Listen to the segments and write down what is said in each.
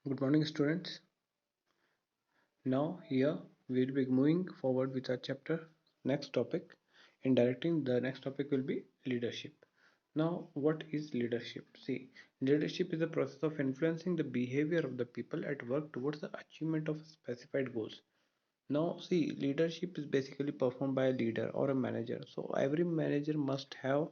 Good morning, students. Now, here we'll be moving forward with our chapter. Next topic, in directing, the next topic will be leadership. Now, what is leadership? See, leadership is the process of influencing the behavior of the people at work towards the achievement of specified goals. Now, see, leadership is basically performed by a leader or a manager. So, every manager must have,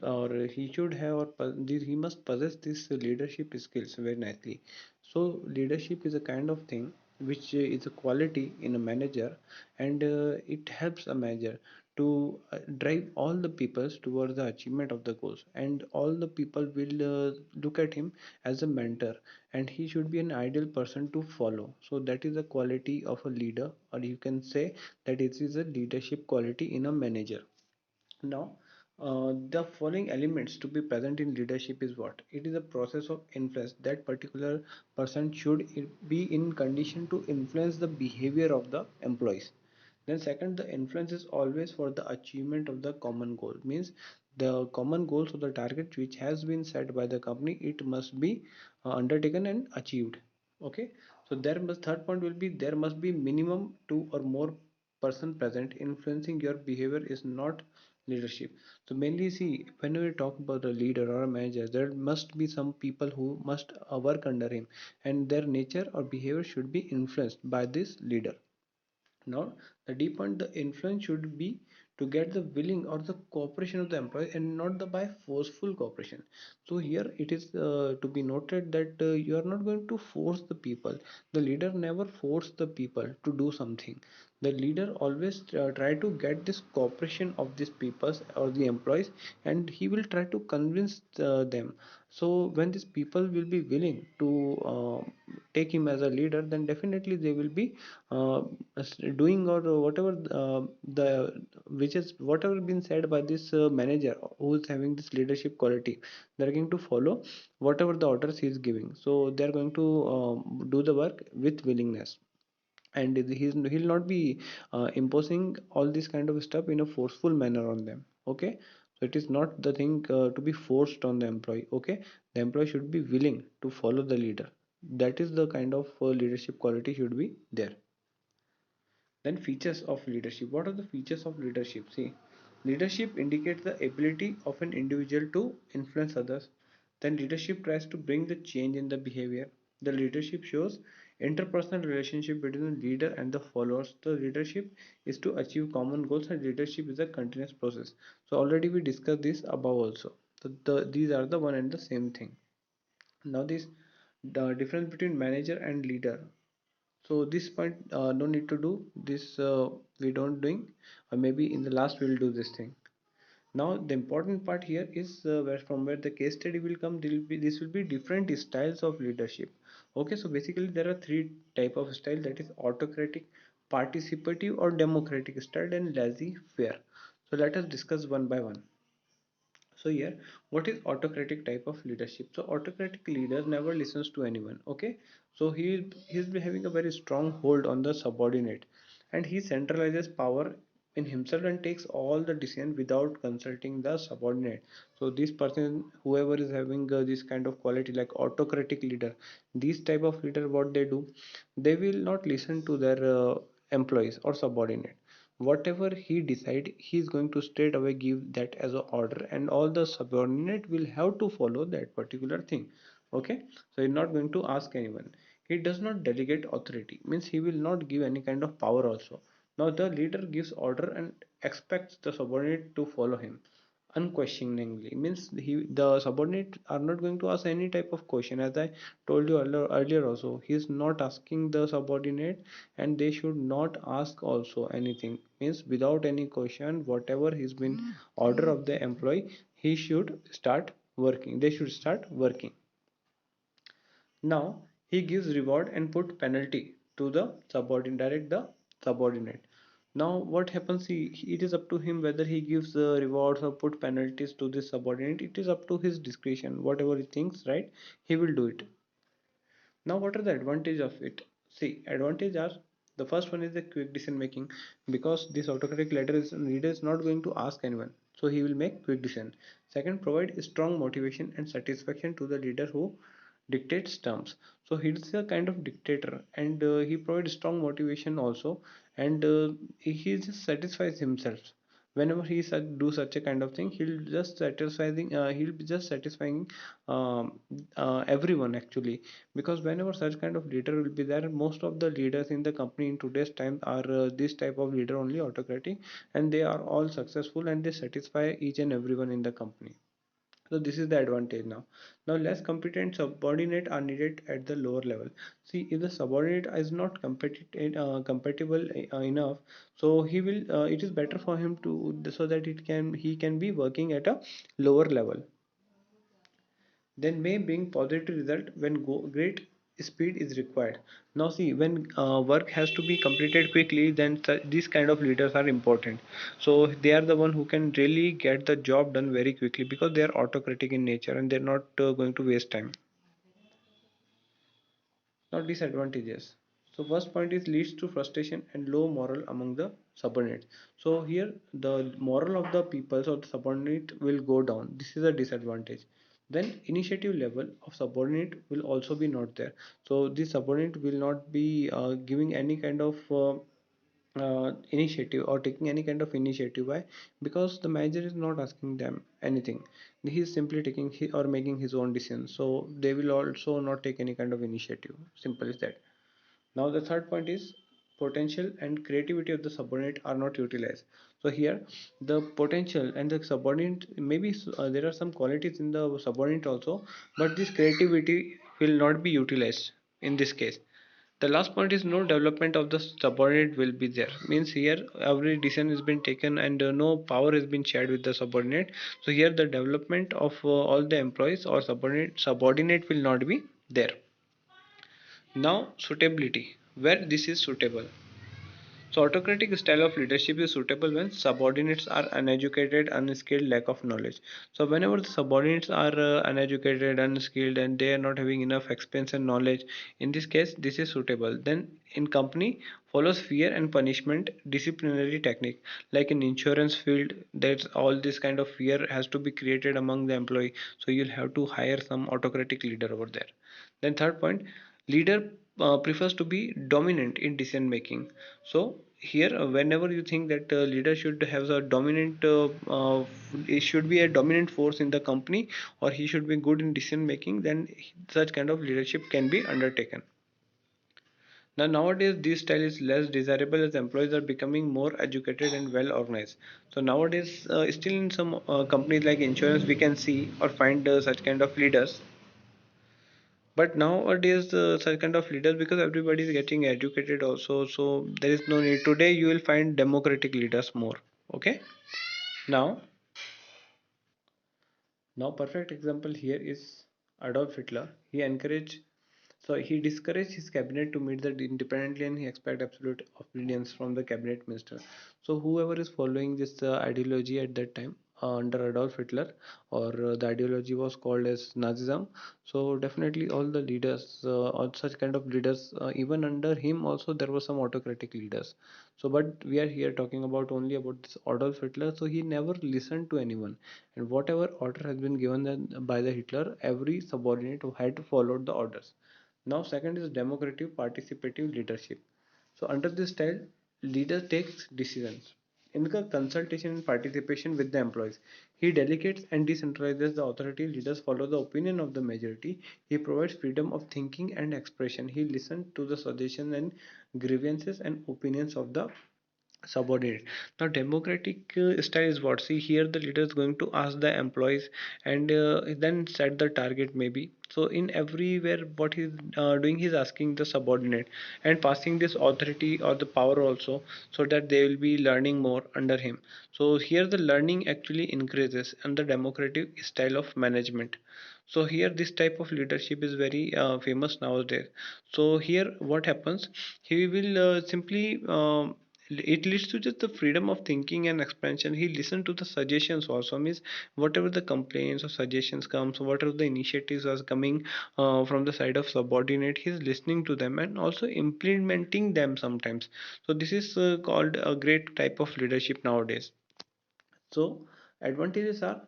or he should have, or he must possess this leadership skills very nicely. So, leadership is a kind of thing which is a quality in a manager, and it helps a manager to drive all the peoples towards the achievement of the goals, and all the people will look at him as a mentor, and he should be an ideal person to follow. So that is the quality of a leader, or you can say that it is a leadership quality in a manager. Now, the following elements to be present in leadership is what? It is a process of influence. That particular person should be in condition to influence the behavior of the employees. Then second, the influence is always for the achievement of the common goal. Means the common goals or the target which has been set by the company, it must be undertaken and achieved. Okay. So there must, third point will be, there must be minimum two or more person present. Influencing your behavior is not leadership. So mainly, see, when we talk about a leader or a manager, there must be some people who must work under him, and their nature or behavior should be influenced by this leader. Now, the deep point, the influence should be to get the willing or the cooperation of the employee, and not the by forceful cooperation. So here it is to be noted that you are not going to force the people. The leader never force the people to do something. The leader always try to get this cooperation of these peoples or the employees, and he will try to convince them. So when these people will be willing to take him as a leader, then definitely they will be uh, doing, or whatever the which is whatever been said by this manager who is having this leadership quality. They are going to follow whatever the orders he is giving, so they are going to do the work with willingness, and he'll not be imposing all this kind of stuff in a forceful manner on them. Okay. So it is not the thing to be forced on the employee. Okay. The employee should be willing to follow the leader. That is the kind of leadership quality should be there. Then features of leadership. What are the features of leadership? See, leadership indicates the ability of an individual to influence others. Then leadership tries to bring the change in the behavior. The leadership shows interpersonal relationship between the leader and the followers. The leadership is to achieve common goals, and leadership is a continuous process. So already we discussed this above also. So these are the one and the same thing. Now this, the difference between manager and leader. So this point, no need to do this, we don't doing, or maybe in the last we will do this thing. Now the important part here is where from where the case study will come. There will be, this will be different styles of leadership. Okay, so basically there are three type of style, that is autocratic, participative or democratic style, and laissez faire. So let us discuss one by one. So here, what is autocratic type of leadership? So autocratic leader never listens to anyone. Okay, so he's having a very strong hold on the subordinate, and he centralizes power in himself and takes all the decision without consulting the subordinate. So this person, whoever is having this kind of quality like autocratic leader, these type of leader, what they do, they will not listen to their employees or subordinate. Whatever he decide, he is going to straight away give that as a order, and all the subordinate will have to follow that particular thing. Okay. So he's not going to ask anyone. He does not delegate authority, means he will not give any kind of power also. Now the leader gives order and expects the subordinate to follow him unquestioningly. Means the subordinate are not going to ask any type of question. As I told you earlier also, he is not asking the subordinate, and they should not ask also anything. Means without any question, whatever has been order of the employee, he should start working, they should start working. Now he gives reward and put penalty to the subordinate, direct the subordinate. Now what happens? It is up to him whether he gives rewards or put penalties to this subordinate. It is up to his discretion. Whatever he thinks, right, he will do it. Now what are the advantage of it? See, advantage are, the first one is the quick decision making, because this autocratic leader is not going to ask anyone, so he will make quick decision. Second, provide strong motivation and satisfaction to the leader who dictates terms. So he's a kind of dictator, and he provides strong motivation also, and he just satisfies himself. Whenever he do such a kind of thing, he'll be just satisfying um, everyone actually, because whenever such kind of leader will be there, most of the leaders in the company in today's time are this type of leader only, autocratic, and they are all successful and they satisfy each and everyone in the company. So this is the advantage now. Now less competent subordinate are needed at the lower level. See, if the subordinate is not compatible enough, so he will. It is better for him to, so that he can be working at a lower level. Then may bring positive result when great speed is required. Now see, when work has to be completed quickly, then these kind of leaders are important. So they are the one who can really get the job done very quickly, because they are autocratic in nature and they're not going to waste time. Now disadvantages. So first point is leads to frustration and low morale among the subordinates. So here the moral of the people or the subordinate will go down. This is a disadvantage. Then initiative level of subordinate will also be not there. So this subordinate will not be giving any kind of initiative or taking any kind of initiative. Why? Because the manager is not asking them anything. He is simply taking or making his own decisions, so they will also not take any kind of initiative. Simple as that. Now the third point is potential and creativity of the subordinate are not utilized. So here the potential and the subordinate, maybe there are some qualities in the subordinate also, but this creativity will not be utilized in this case. The last point is no development of the subordinate will be there. Means here every decision has been taken and no power has been shared with the subordinate. So here the development of all the employees or subordinate will not be there. Now suitability, where this is suitable. So autocratic style of leadership is suitable when subordinates are uneducated, unskilled, lack of knowledge. So whenever the subordinates are uneducated, unskilled, and they are not having enough experience and knowledge, in this case, this is suitable. Then in company follows fear and punishment disciplinary technique. Like in insurance field, there's all this kind of fear has to be created among the employee. So you'll have to hire some autocratic leader over there. Then third point, leader prefers to be dominant in decision making. So here, whenever you think that leader should have a dominant, it should be a dominant force in the company, or he should be good in decision making, then such kind of leadership can be undertaken. Now nowadays this style is less desirable as employees are becoming more educated and well organized. So nowadays, still in some companies like insurance, we can see or find such kind of leaders. But nowadays, such kind of leaders, because everybody is getting educated also, so there is no need. Today, you will find democratic leaders more. Okay. Now, perfect example here is Adolf Hitler. He discouraged his cabinet to meet that independently, and he expect absolute obedience from the cabinet minister. So whoever is following this ideology at that time under Adolf Hitler, or the ideology was called as Nazism. So definitely all the leaders, all such kind of leaders, even under him also there were some autocratic leaders. So but we are here talking about only about this Adolf Hitler. So he never listened to anyone, and whatever order has been given by the Hitler, every subordinate had to follow the orders. Now, second is democratic participative leadership. So, under this style, leader takes decisions in the consultation and participation with the employees. He delegates and decentralizes the authority. Leaders follow the opinion of the majority. He provides freedom of thinking and expression. He listens to the suggestions and grievances and opinions of the subordinate. Now democratic style is what, see here the leader is going to ask the employees and then set the target maybe. So in everywhere what he's doing, he's asking the subordinate and passing this authority or the power also, so that they will be learning more under him. So here the learning actually increases and the democratic style of management. So here this type of leadership is very famous nowadays. So here what happens, he will simply it leads to just the freedom of thinking and expansion. He listen to the suggestions also, means whatever the complaints or suggestions comes, whatever the initiatives are coming from the side of subordinate, he's listening to them and also implementing them sometimes. So this is called a great type of leadership nowadays. So advantages are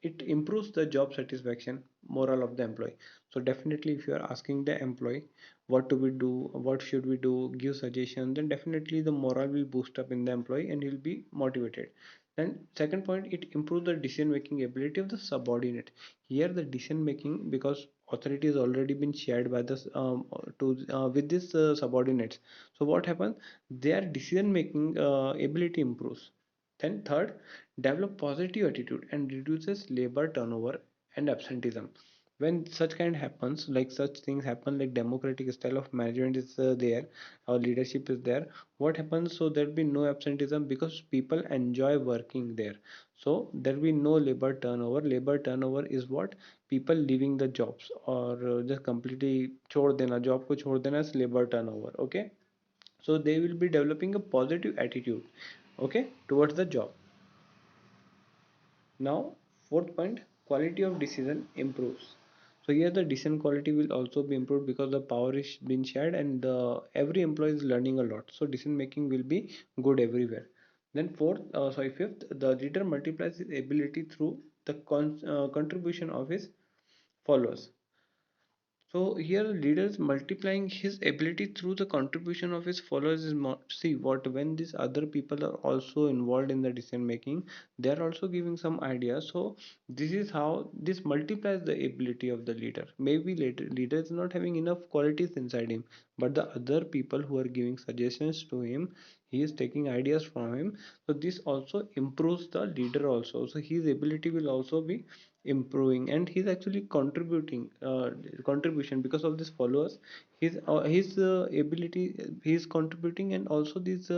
it improves the job satisfaction, morale of the employee. So definitely if you are asking the employee what do we do, what should we do, give suggestion, then definitely the morale will boost up in the employee and he'll be motivated. Then second point, it improves the decision making ability of the subordinate. Here the decision making, because authority has already been shared by the to with this subordinates. So what happens, their decision making ability improves. Then third, develop positive attitude and reduces labor turnover and absenteeism. When such kind happens, like such things happen, like democratic style of management is there, our leadership is there, what happens, so there'll be no absenteeism because people enjoy working there. So there'll be no labor turnover. Labor turnover is what, people leaving the jobs or just completely छोड़ देना, job को छोड़ देना is labor turnover. Okay, so they will be developing a positive attitude, okay, towards the job. Now, fourth point, quality of decision improves. So here the decision quality will also be improved because the power is being shared and every employee is learning a lot. So decision making will be good everywhere. Then fifth, the leader multiplies his ability through the contribution of his followers. So here leaders multiplying his ability through the contribution of his followers is more, see what, when these other people are also involved in the decision making, they are also giving some ideas. So this is how this multiplies the ability of the leader. Maybe leader is not having enough qualities inside him, but the other people who are giving suggestions to him, he is taking ideas from him. So this also improves the leader also. So his ability will also be improving and he's actually contributing contribution because of these followers. His ability, he's contributing and also these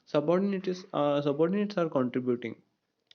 subordinates are contributing.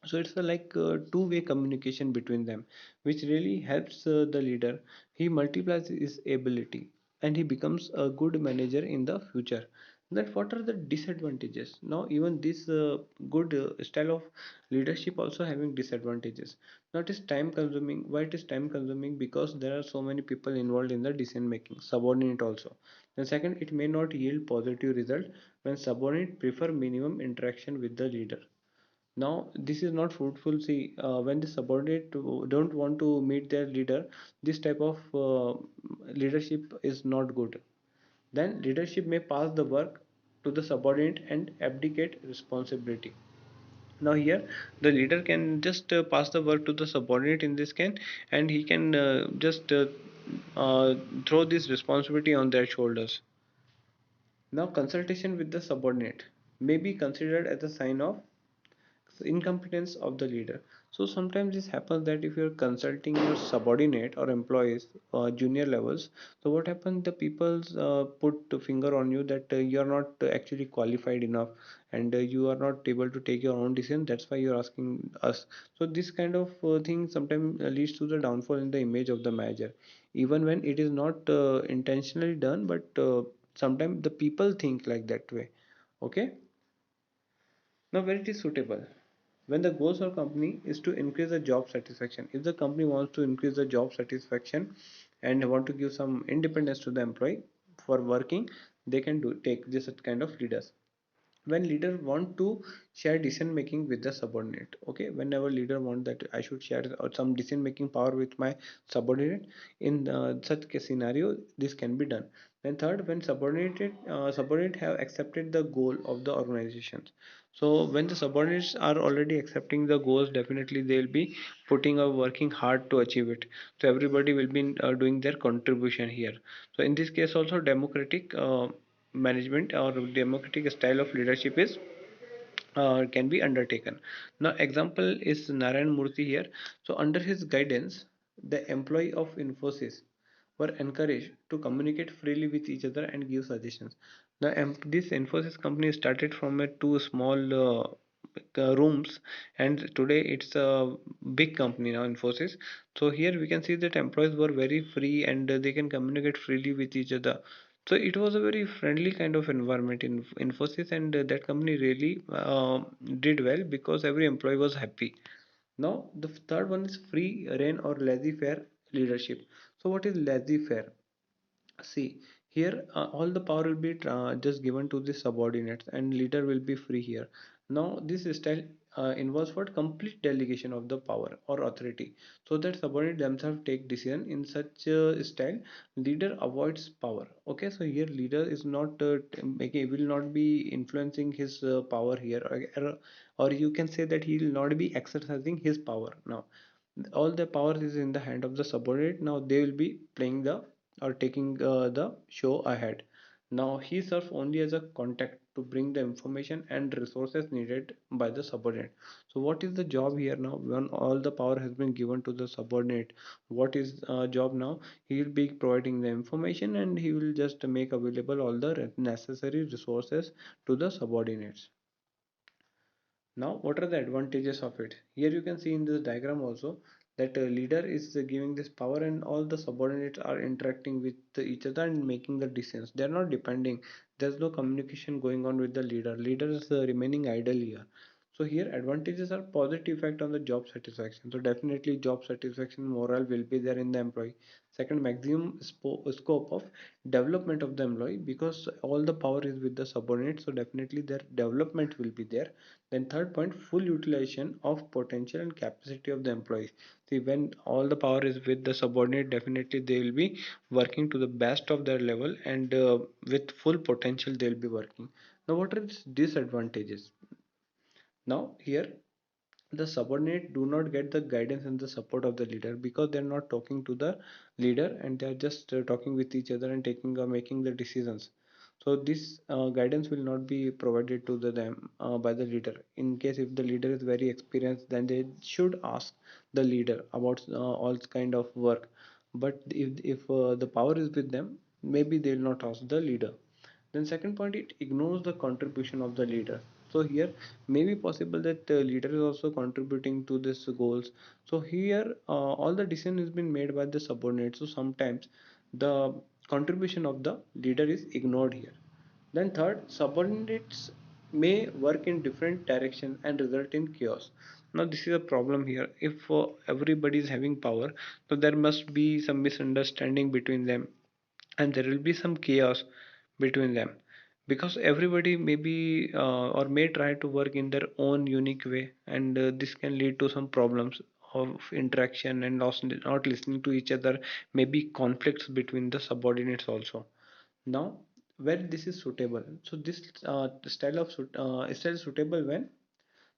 So it's a like two-way communication between them, which really helps the leader. He multiplies his ability and he becomes a good manager in the future. That what are the disadvantages? Now even this good style of leadership also having disadvantages. Now it is time consuming. Why it is time consuming? Because there are so many people involved in the decision making, subordinate also. Then second, it may not yield positive result when subordinate prefer minimum interaction with the leader. Now this is not fruitful. See, when the subordinate don't want to meet their leader, this type of leadership is not good. Then leadership may pass the work to the subordinate and abdicate responsibility. Now here the leader can just pass the work to the subordinate in this can, and he can just uh, throw this responsibility on their shoulders. Now consultation with the subordinate may be considered as a sign of incompetence of the leader. So sometimes this happens that if you're consulting your subordinate or employees junior levels, so what happens, the people put a finger on you that you are not actually qualified enough and you are not able to take your own decision, that's why you're asking us. So this kind of thing sometimes leads to the downfall in the image of the manager, even when it is not intentionally done, but sometimes the people think like that way. Okay, now, where it is suitable, when the goals of company is to increase the job satisfaction. If the company wants to increase the job satisfaction and want to give some independence to the employee for working, they can do take this kind of leaders. When leader want to share decision making with the subordinate, okay, whenever leader want that I should share some decision making power with my subordinate, in such a scenario this can be done. Then third, when subordinate have accepted the goal of the organizations. So when the subordinates are already accepting the goals, definitely they'll be putting or working hard to achieve it. So everybody will be doing their contribution here. So in this case also democratic management or democratic style of leadership is can be undertaken. Now example is Narayan Murthy here. So under his guidance, the employee of Infosys were encouraged to communicate freely with each other and give suggestions. Now this Infosys company started from a two small rooms, and today it's a big company now, Infosys. So here we can see that employees were very free and they can communicate freely with each other. So it was a very friendly kind of environment in Infosys, and that company really did well because every employee was happy. Now the third one is free reign or laissez-faire leadership. So what is laissez-faire? See, here all the power will be just given to the subordinates and leader will be free here. Now this style involves what complete delegation of the power or authority, so that subordinate themselves take decision in such style leader avoids power. Okay, so here leader is not making, will not be influencing his power here, or you can say that he will not be exercising his power. Now all the power is in the hand of the subordinate. Now they will be playing the or taking the show ahead. Now he serves only as a contact to bring the information and resources needed by the subordinate. So what is the job here now when all the power has been given to the subordinate? What is job now? He will be providing the information and he will just make available all the necessary resources to the subordinates. Now, what are the advantages of it? Here you can see in this diagram also that a leader is giving this power and all the subordinates are interacting with each other and making the decisions. They are not depending. There's no communication going on with the leader. Leader is remaining idle here. So here advantages are positive effect on the job satisfaction. So definitely job satisfaction morale will be there in the employee. Second, maximum scope of development of the employee because all the power is with the subordinate. So definitely their development will be there. Then third point, full utilization of potential and capacity of the employees. See, when all the power is with the subordinate, definitely they will be working to the best of their level and with full potential they will be working. Now, what are its disadvantages? Now, here the subordinate do not get the guidance and the support of the leader because they're not talking to the leader and they're just talking with each other and taking or making the decisions. So this guidance will not be provided to them by the leader. In case if the leader is very experienced, then they should ask the leader about all kind of work. But if the power is with them, maybe they will not ask the leader. Then second point, it ignores the contribution of the leader. So here may be possible that the leader is also contributing to this goals. So here all the decision has been made by the subordinate. So sometimes the contribution of the leader is ignored here. Then third, subordinates may work in different direction and result in chaos. Now this is a problem here. If everybody is having power, so there must be some misunderstanding between them and there will be some chaos between them because everybody may be or may try to work in their own unique way and this can lead to some problems of interaction and not listening to each other, maybe conflicts between the subordinates also. Now where this is suitable, so this style is suitable when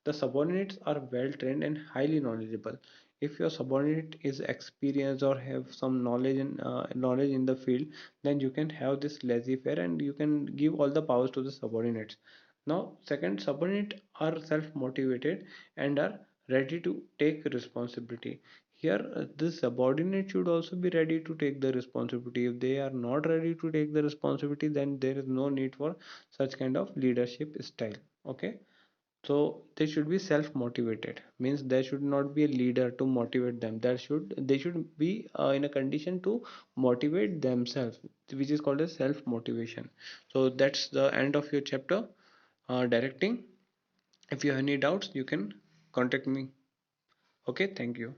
the subordinates are well trained and highly knowledgeable. If your subordinate is experienced or have some knowledge in the field, then you can have this laissez-faire and you can give all the powers to the subordinates. Now, second, subordinates are self-motivated and are ready to take responsibility. Here, the subordinate should also be ready to take the responsibility. If they are not ready to take the responsibility, then there is no need for such kind of leadership style. Okay, so they should be self motivated, means there should not be a leader to motivate them. They should be in a condition to motivate themselves, which is called as self motivation. So that's the end of your chapter, directing. If you have any doubts you can contact me. Okay, thank you.